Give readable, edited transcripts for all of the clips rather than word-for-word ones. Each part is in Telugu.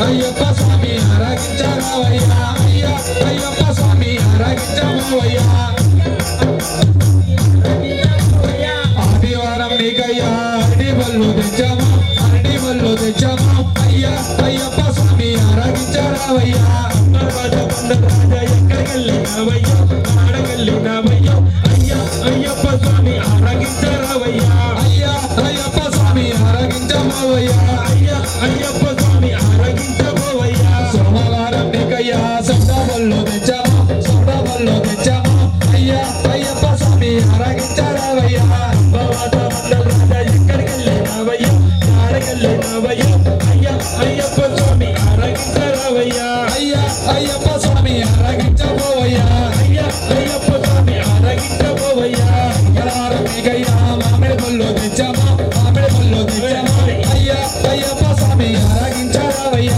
అయ్యప్ప స్వామి ఆరాగించరావయ్యా అయ్యా అయ్యప్ప స్వామి ఆరాగించబోవయ్యా ఆదివారం నీకయ్యా అరటి బళ్ళు తెచ్చాము అరటి బళ్ళు తెచ్చాము అయ్యా అయ్యప్ప స్వామి ఆరాగించరావయ్యా ఎక్కడికెళ్ళినావయ్యా ఆడకెళ్ళినావయ్యా అయ్యా అయ్యప్ప స్వామి ఆరాగించరావయ్యా అయ్యా అయ్యప్ప స్వామి ఆరాగించబోవయ్యా అయ్యా అయ్యప్ప స్వామి ఆరాగించబోవయ్యా సోమవారం నీకయ్యా సొంతబళ్ళు తెచ్చాము సొంతబళ్ళు తెచ్చాము అయ్యా అయ్యప్ప స్వామి ఆరాగించరావయ్యా ఎక్కడికెళ్ళినావయ్యా ఆడకెళ్ళినావయ్యా అయ్యా అయ్యప్ప స్వామి ఆరాగించరావయ్యా అయ్యా అయ్యప్ప స్వామి ఆరాగించబోవయ్యా అయ్యా అయ్యప్ప స్వామి ఆరాగించబోవయ్యా మంగళవారం నీకయ్యా మామిడి పళ్ళు తెచ్చాము మామిడి పళ్ళు తెచ్చాము అయ్యా అయ్యప్ప స్వామి ఆరాగించరావయ్యా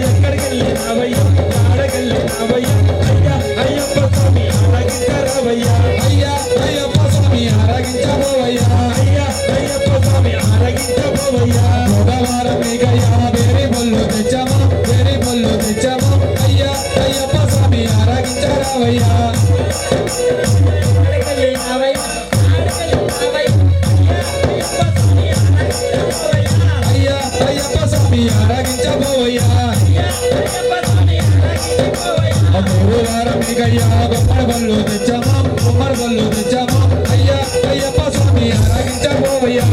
ఎక్కడికెళ్ళినావయ్యా ఆడకెళ్ళినావయ్యా అయ్యా అయ్యప్ప స్వామి ఆరాగించరావయ్యా అయ్యా అయ్యప్ప స్వామి ఆరాగించబోవయ్యా అయ్యా అయ్యప్ప స్వామి ఆరాగించబోవయ్యా బుధవారం నీకయ్యా వేరే పళ్ళు తెచ్చాము వేరే పళ్ళు తెచ్చాము అయ్యా అయ్యప్ప స్వామి ఆరాగించరావయ్యా అయ్యా అయ్యప్ప స్వామి ఆరాగించబోవయ్యా గురువారం నీకయ్యా బొమ్మడి బళ్ళు తెచ్చాము బొమ్మడి బళ్ళు తెచ్చాము అయ్యా అయ్యప్ప స్వామి ఆరాగించబోవయ్యా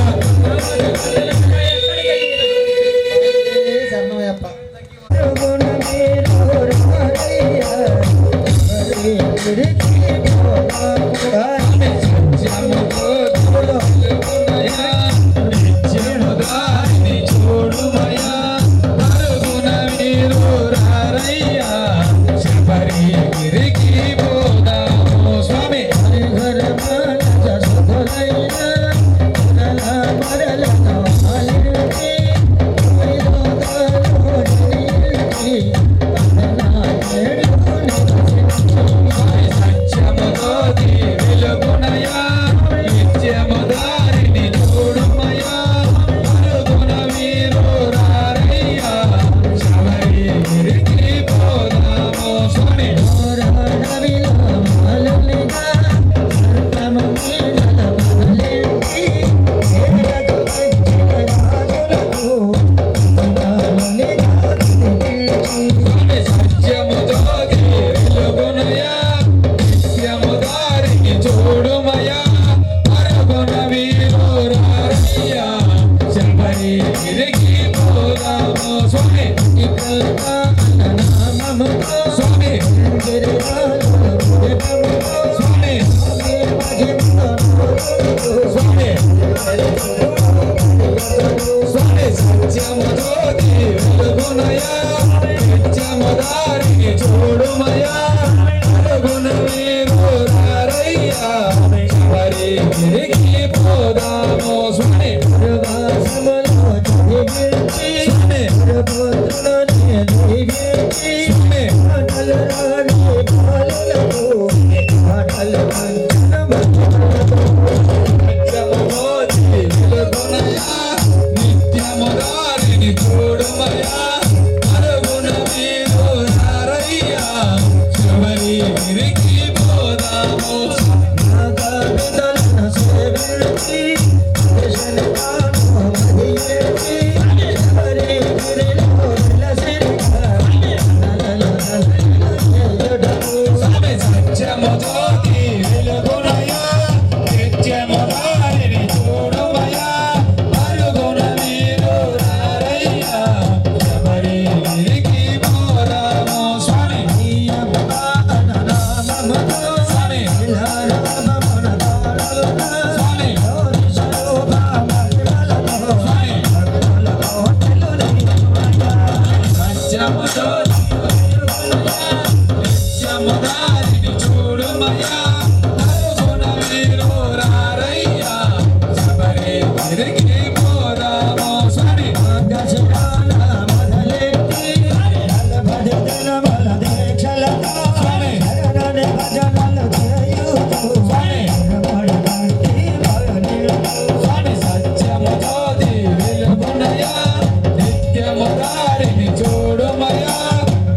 Nityamada దారిని చూడుమయ్యా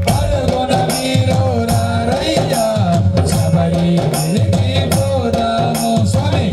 పరుగున మీరు రారయ్యా శబరిగిరికి పోదాము స్వామి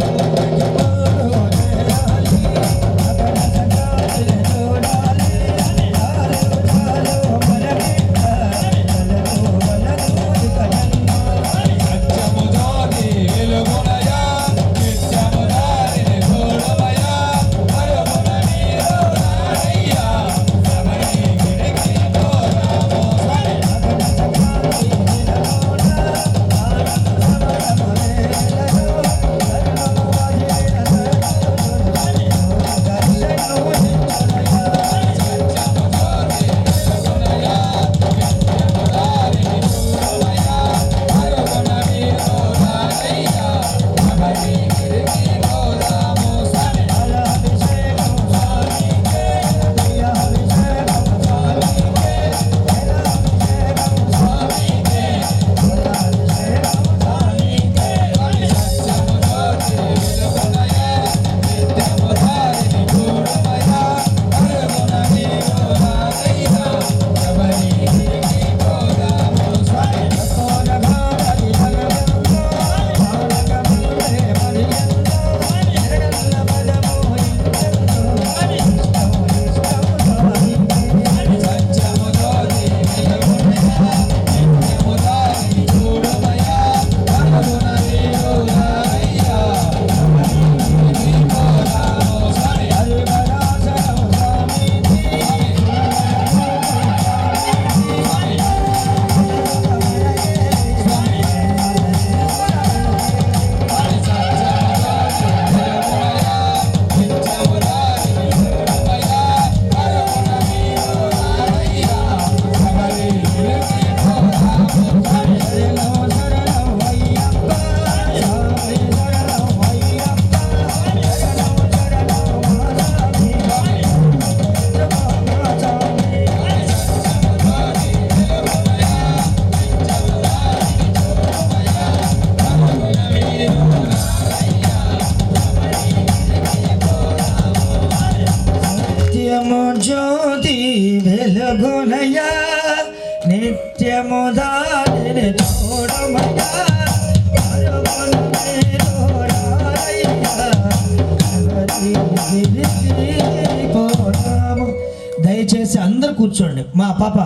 జ్యోతి వెలుగునయ్యా నిత్యము దారిని చూడమయ్యా దయచేసి అందరు కూర్చోండి. మా పాప